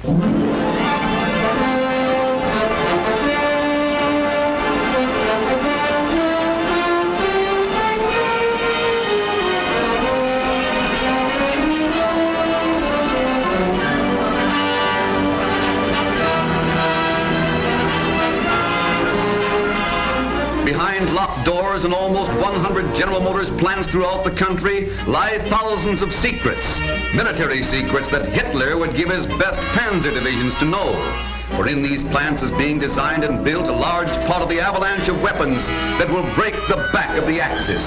Behind locked doors in almost 100 General Motors plants throughout the country lie thousands of secrets, military secrets that Hitler would give his best panzer divisions to know. For in these plants is being designed and built a large part of the avalanche of weapons that will break the back of the Axis.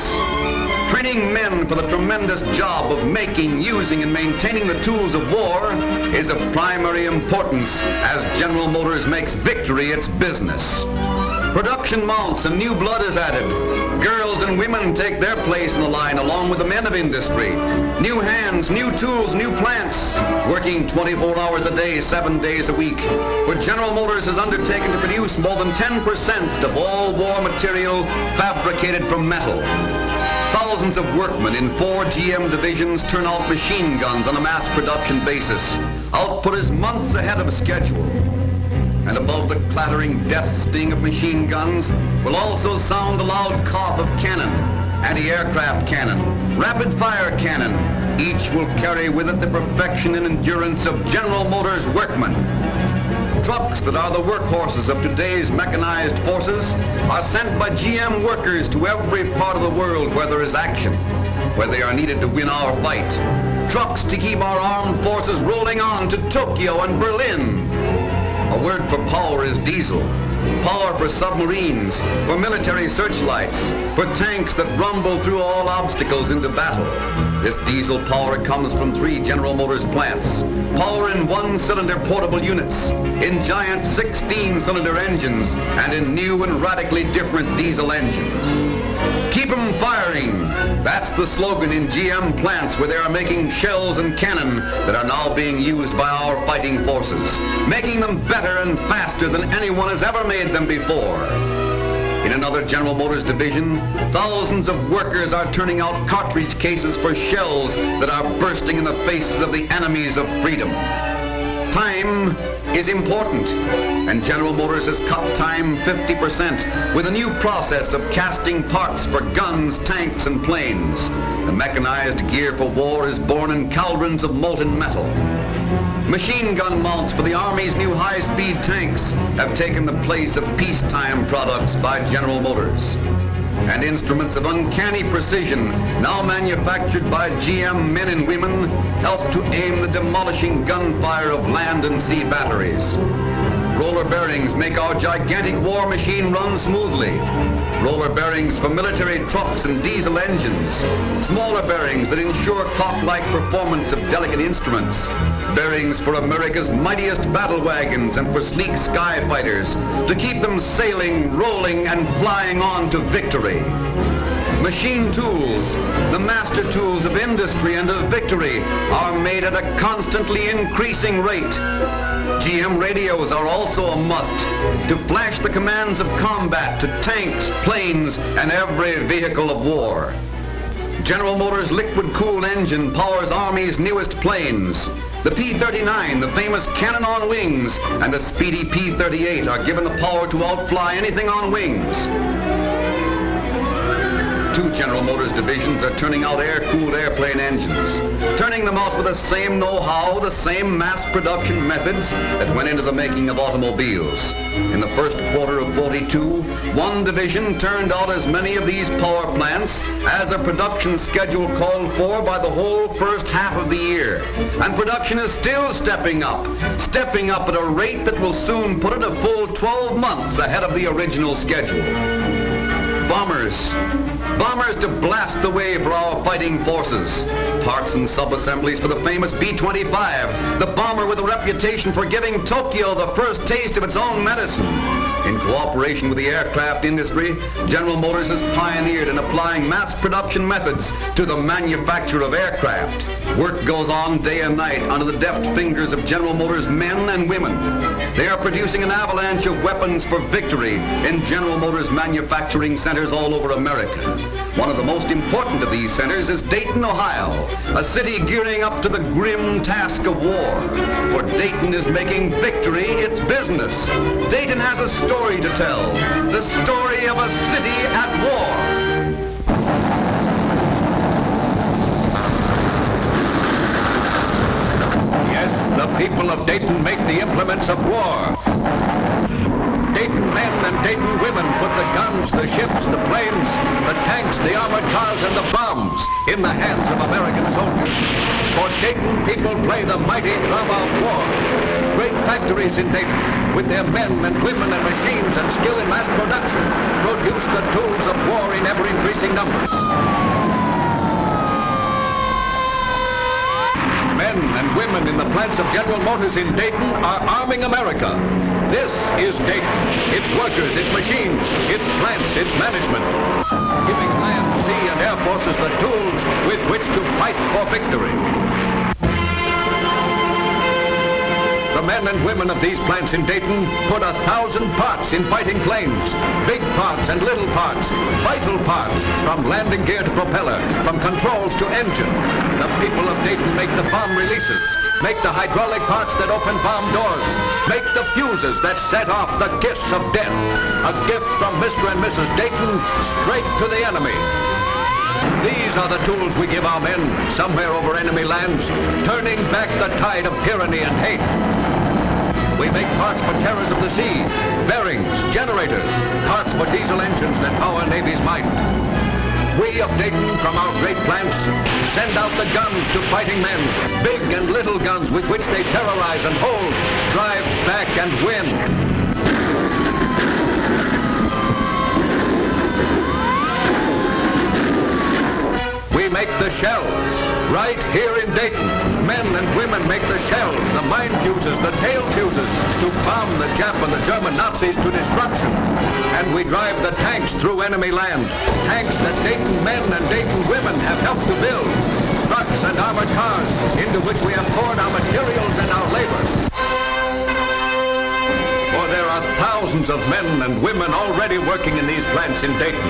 Training men for the tremendous job of making, using, and maintaining the tools of war is of primary importance as General Motors makes victory its business. Production mounts and new blood is added. Girls and women take their place in the line along with the men of industry. New hands, new tools, new plants, working 24 hours a day, 7 days a week. For General Motors has undertaken to produce more than 10% of all war material fabricated from metal. Thousands of workmen in 4 GM divisions turn out machine guns on a mass production basis. Output is months ahead of schedule. And above the clattering death sting of machine guns will also sound the loud cough of cannon, anti-aircraft cannon, rapid-fire cannon. Each will carry with it the perfection and endurance of General Motors workmen. Trucks that are the workhorses of today's mechanized forces are sent by GM workers to every part of the world where there is action, where they are needed to win our fight. Trucks to keep our armed forces rolling on to Tokyo and Berlin. A word for power is diesel. Power for submarines, for military searchlights, for tanks that rumble through all obstacles into battle. This diesel power comes from 3 General Motors plants. Power in 1-cylinder portable units, in giant 16-cylinder engines, and in new and radically different diesel engines. Keep 'em firing. That's the slogan in GM plants where they are making shells and cannon that are now being used by our fighting forces, making them better and faster than anyone has ever made them before. In another General Motors division, thousands of workers are turning out cartridge cases for shells that are bursting in the faces of the enemies of freedom. Time is important, and General Motors has cut time 50% with a new process of casting parts for guns, tanks, and planes. The mechanized gear for war is born in cauldrons of molten metal. Machine gun mounts for the Army's new high-speed tanks have taken the place of peacetime products by General Motors. And instruments of uncanny precision, now manufactured by GM men and women, help to aim the demolishing gunfire of land and sea batteries. Roller bearings make our gigantic war machine run smoothly. Roller bearings for military trucks and diesel engines. Smaller bearings that ensure clock-like performance of delicate instruments. Bearings for America's mightiest battle wagons and for sleek sky fighters to keep them sailing, rolling, and flying on to victory. Machine tools, the master tools of industry and of victory, are made at a constantly increasing rate. GM radios are also a must to flash the commands of combat to tanks, planes, and every vehicle of war. General Motors' liquid-cooled engine powers Army's newest planes. The P-39, the famous cannon on wings, and the speedy P-38 are given the power to outfly anything on wings. 2 General Motors divisions are turning out air-cooled airplane engines, turning them out with the same know-how, the same mass production methods that went into the making of automobiles. In the first quarter of 42, 1 division turned out as many of these power plants as the production schedule called for by the whole first half of the year. And production is still stepping up at a rate that will soon put it a full 12 months ahead of the original schedule. Bombers to blast the way for our fighting forces. Parts and sub-assemblies for the famous B-25, the bomber with a reputation for giving Tokyo the first taste of its own medicine. In cooperation with the aircraft industry, General Motors has pioneered in applying mass production methods to the manufacture of aircraft. Work goes on day and night under the deft fingers of General Motors men and women. They are producing an avalanche of weapons for victory in General Motors manufacturing centers all over America. One of the most important of these centers is Dayton, Ohio, a city gearing up to the grim task of war. For Dayton is making victory its business. Dayton has a story to tell, the story of a city at war. The people of Dayton make the implements of war. Dayton men and Dayton women put the guns, the ships, the planes, the tanks, the armored cars, and the bombs in the hands of American soldiers. For Dayton people play the mighty drama of war. Great factories in Dayton, with their men and women and machines and skill in mass production, produce the tools of war in ever-increasing numbers. Men and women in the plants of General Motors in Dayton are arming America. This is Dayton. Its workers, its machines, its plants, its management. Giving land, sea, and air forces the tools with which to fight for victory. The men and women of these plants in Dayton put 1,000 parts in fighting planes. Big parts and little parts, vital parts, from landing gear to propeller, from controls to engine. The people of Dayton make the bomb releases, make the hydraulic parts that open bomb doors, make the fuses that set off the kiss of death. A gift from Mr. and Mrs. Dayton straight to the enemy. These are the tools we give our men somewhere over enemy lands, turning back the tide of tyranny and hate. We make parts for terrors of the sea, bearings, generators, parts for diesel engines that power Navy's might. We of Dayton, from our great plants, send out the guns to fighting men, big and little guns with which they terrorize and hold, drive back and win. We make the shells, right here in Dayton. Men and women make the shells, the mine fuses, the tail fuses, to bomb the Jap and the German Nazis to destruction. And we drive the tanks through enemy land, tanks that Dayton men and Dayton women have helped to build, trucks and armored cars into which we have poured our materials and our labor. For there are thousands of men and women already working in these plants in Dayton.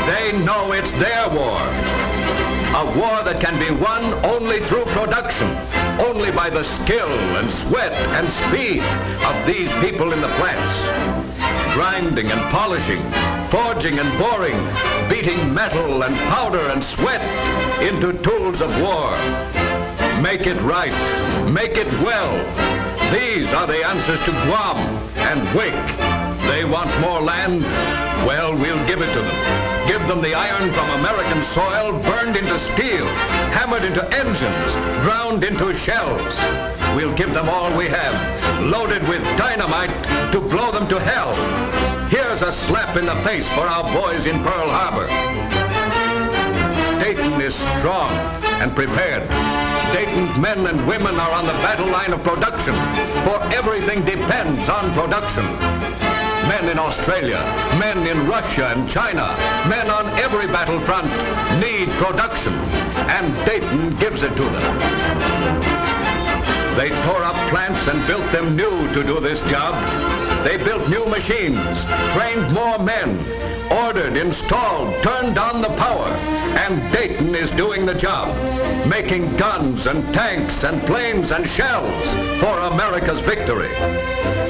They know it's their war. A war that can be won only through production, only by the skill and sweat and speed of these people in the plants. Grinding and polishing, forging and boring, beating metal and powder and sweat into tools of war. Make it right, make it well. These are the answers to Guam and Wake. They want more land? Well, we'll give it to them. Give them the iron from American soil, burned into steel, hammered into engines, ground into shells. We'll give them all we have, loaded with dynamite to blow them to hell. Here's a slap in the face for our boys in Pearl Harbor. Dayton is strong and prepared. Dayton's men and women are on the battle line of production, for everything depends on production. Men in Australia, men in Russia and China, men on every battlefront need production, and Dayton gives it to them. They tore up plants and built them new to do this job. They built new machines, trained more men, ordered, installed, turned on the power, and Dayton is doing the job, making guns and tanks and planes and shells for America's victory.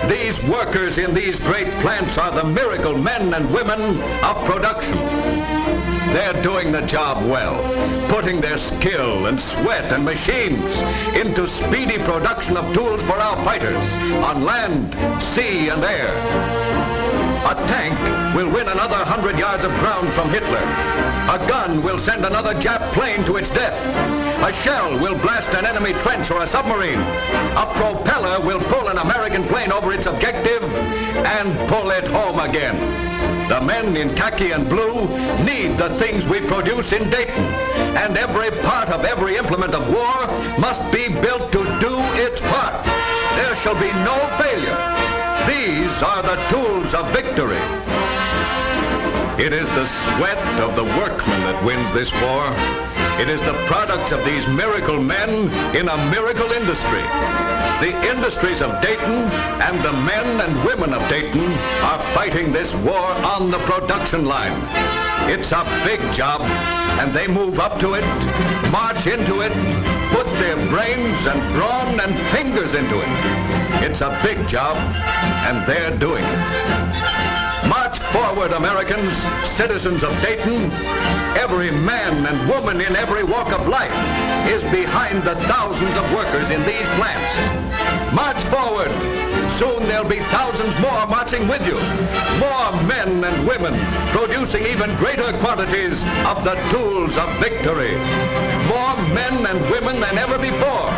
These workers in these great plants are the miracle men and women of production. They're doing the job well, putting their skill and sweat and machines into speedy production of tools for our fighters on land, sea, and air. A tank will win another 100 yards of ground from Hitler. A gun will send another Jap plane to its death. A shell will blast an enemy trench or a submarine. A propeller will pull an American plane over its objective and pull it home again. The men in khaki and blue need the things we produce in Dayton. And every part of every implement of war must be built to do its part. There shall be no failure. These are the tools of victory. It is the sweat of the workman that wins this war. It is the products of these miracle men in a miracle industry. The industries of Dayton and the men and women of Dayton are fighting this war on the production line. It's a big job, and they move up to it, march into it, put their brains and brawn and fingers into it. It's a big job, and they're doing it. March forward, Americans, citizens of Dayton. Every man and woman in every walk of life is behind the thousands of workers in these plants. March forward. Soon there'll be thousands more marching with you. More men and women producing even greater quantities of the tools of victory. More men and women than ever before,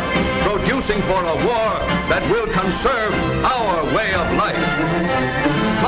producing for a war that will conserve our way of life.